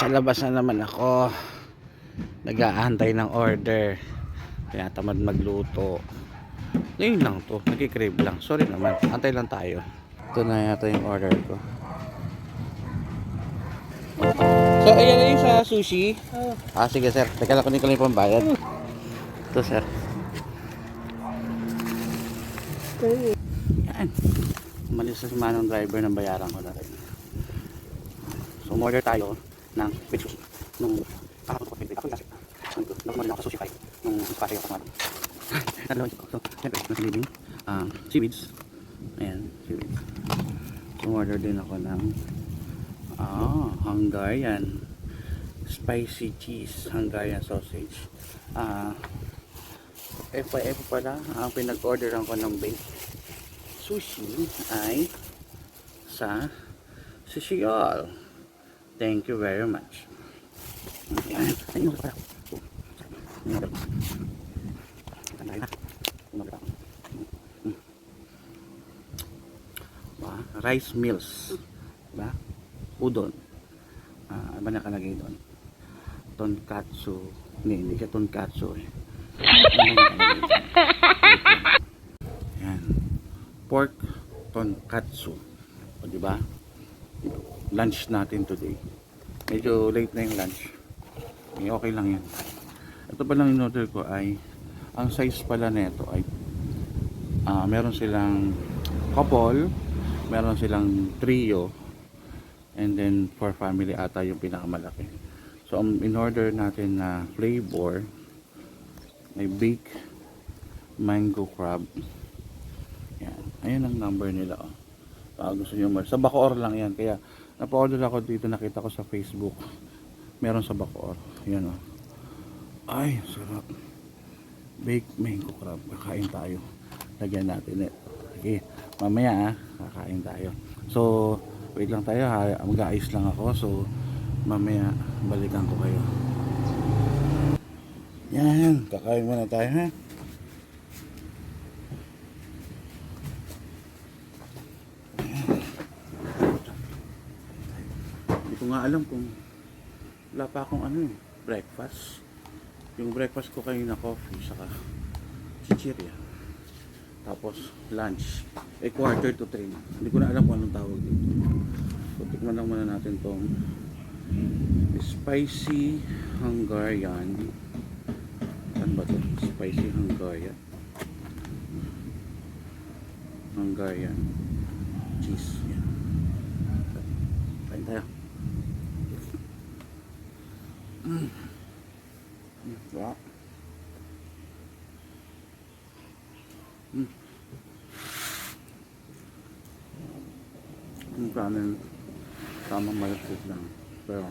Nasa labas na naman ako. Nag-aantay ng order. Kaya tamad magluto. Ngayon lang to. Nagkikrave lang. Sorry naman. Antay lang tayo. Ito na yata yung order ko. So, ayan na yung sa sushi. Sige sir. Teka lang, kunin ko lang yung pambayad. Ito sir. Yan. Umalis na si Manong driver ng bayaran ko na rin. So, umorder tayo ng with sushi. Nung kahapon ko pinipili ako yung kasi. Nakumali ako sa sushi fight. Nung spatay ako kumari. Nalawan ko. So, siyempre, nasa living. Seaweeds. Ayan, seaweeds. So, umorder din ako ng Hungarian spicy cheese Hungarian sausage. FYF pala, ang pinag-orderan ko ng baked sushi ay sa Sicilian. Thank you very much. Ayun pala. Rice meals, ba? Udon. Ano ba nakalagay doon? Tonkatsu. Hindi siya tonkatsu eh. Yan. Pork tonkatsu. O diba? Lunch natin today. Medyo late na yung lunch. Okay lang yan. Ito pa lang in order ko ay ang size pala nito ay meron silang couple, meron silang trio, and then for family ata yung pinakamalaki. So ang in order natin na flavor may baked mango crab. Yan. Ayun ang number nila. Gusto nyo sa Bacoor lang yan. Kaya napa-order ako dito, nakita ko sa Facebook. Meron sa Bacoor. Yan o. Ay, sarap. Baked mango crab. Kakain tayo. Lagyan natin eh. Okay. Mamaya kakain tayo. So, wait lang tayo ha. Mag-aayos lang ako. So, mamaya balikan ko kayo. Yan. Kakain muna tayo ha. Hindi ko nga alam kung wala pa akong breakfast. Yung breakfast ko kayo na coffee saka chichirya. Tapos lunch. 2:45. Hindi ko na alam kung anong tawag dito. So tikman lang muna natin tong spicy Hungarian. Ano ba to? Spicy Hungarian. Hungarian cheese. Yan. Kain tayo. Wow. Yung kanin tamang malakit lang, pero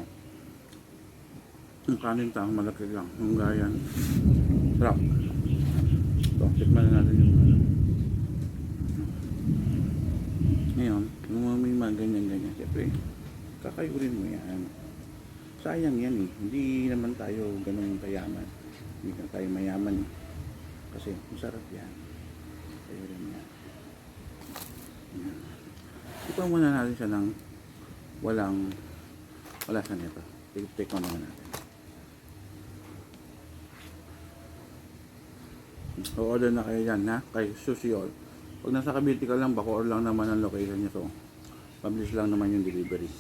yung kanin tamang malakit lang. Hungarian sarap. So tikman na natin yung ngayon kung may mga ganyan siyempre kakayurin mo yan. Sayang yan eh. Hindi naman tayo ganun kayaman. Hindi na tayo mayaman eh. Kasi masarap yan. Kayo rin yan. Yan. Ito muna natin siya ng wala sa nito. Take on naman natin. So order na kayo dyan ha. Kay Susiol. Pag nasa Cavite ka lang, Bacoor lang naman ang location nyo. So publish lang naman yung delivery.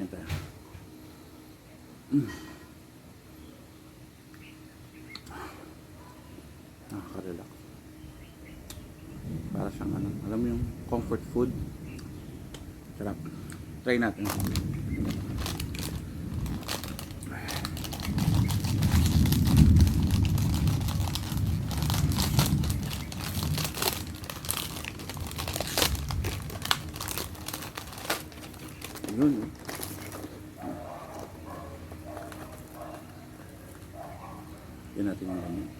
Yan tayo. Nakaka-relax. Para siyang alam mo yung comfort food. Sarap. Try natin. Ayun. Yan natin yung ganyan.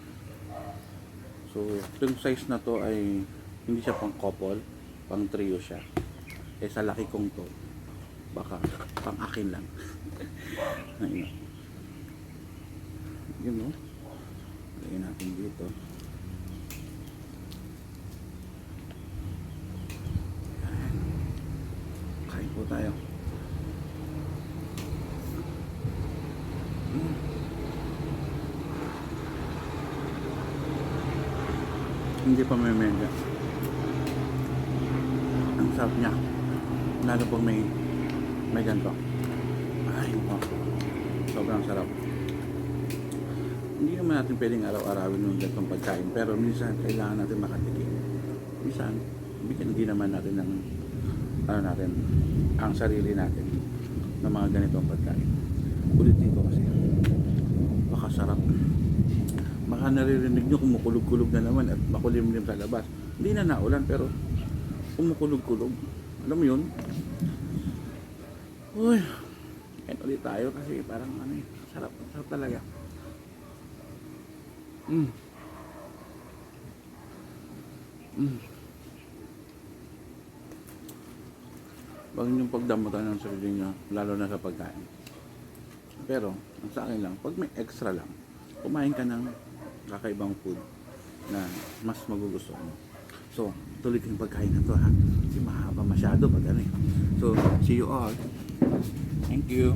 So, itong size na to ay hindi siya pang couple, pang trio siya. Eh sa laki kong to, baka pang akin lang. Ayun. Yun no. Lagyan natin dito. Kain po tayo. Hindi pa may mega. Ang sarap niya. Lalo pag may ganito. Ay, oh, sobrang sarap. Hindi naman natin pwedeng araw-arawin yung ganitong pagkain, pero minsan kailangan natin makatikim. Minsan, bigyan din naman natin ng natin, ang sarili natin ng mga ganitong pagkain. Ulitin ko kasi, baka sarap. Baka naririnig nyo kumukulog-kulog na naman at makulimlim sa labas. Hindi na naulan pero kumukulog-kulog. Alam mo yun? Uy, kain ulit tayo kasi parang sarap talaga. Huwag niyong pagdamutan ng sarili niyo, lalo na sa pagkain. Pero, ang sa akin lang, pag may extra lang, kumain ka ng kakaibang food na mas magugustuhan mo. So, tuloy ko yung pagkain na to ha. Hindi mahaba masyado pag So, see you all. Thank you.